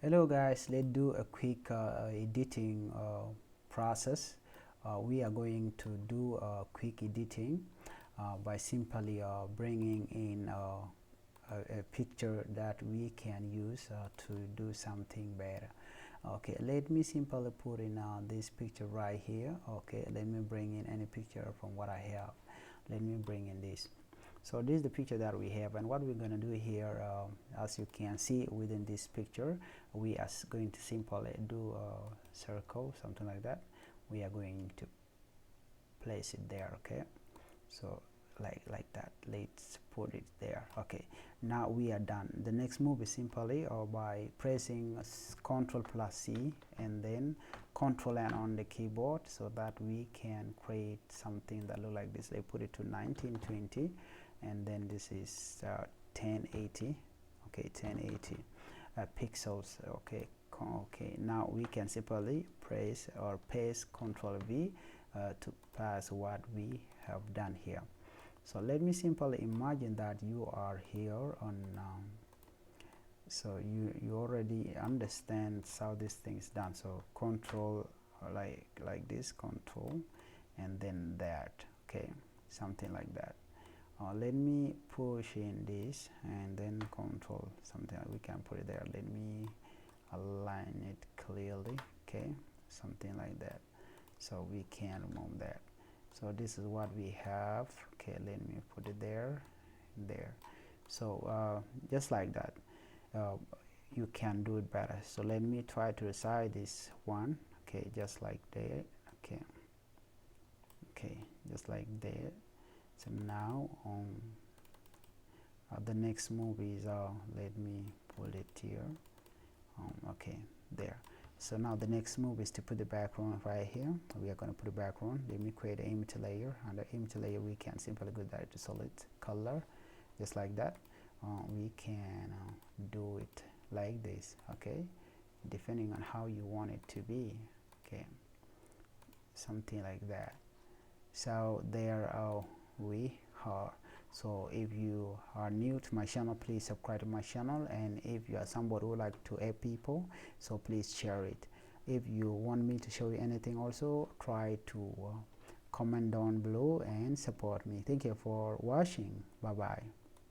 Hello guys, let's do a quick editing process. We are going to do a quick editing by simply bringing in a picture that we can use to do something better. Okay, let me simply put in this picture right here. Okay, let me bring in any picture from what I have. Let me bring in this. So this is the picture that we have, and what we're going to do here, as you can see within this picture, we are going to simply do a circle, something like that. We are going to place it there. Okay, so like that, let's put it there. Okay, now we are done. The next move is simply by pressing Ctrl plus C and then Ctrl N on the keyboard, so that we can create something that look like this. They put it to 1920, and then this is 1080. Okay, 1080 pixels. Okay, now we can simply press or paste Ctrl V to pass what we have done here. So let me simply imagine that you are here on so you already understand how this thing is done. So control like this, control, and then that. Okay, something like that. Let me push in this and then control something. We can put it there. Let me align it clearly. Okay, something like that, so we can remove that. So this is what we have. Okay, let me put it there. So just like that, you can do it better. So let me try to resize this one. Okay, just like that. Okay, just like that. So now the next move is let me put it here. Okay, there. So now the next move is to put the background right here. We are going to put a background. Let me create an image layer. Under image layer, we can simply go direct to solid color, just like that. We can do it like this. Okay, depending on how you want it to be. Okay, something like that. So there we are. So if you are new to my channel, please subscribe to my channel, and if you are somebody who like to help people, so please share it. If you want me to show you anything, also try to comment down below and support me. Thank you for watching. Bye bye.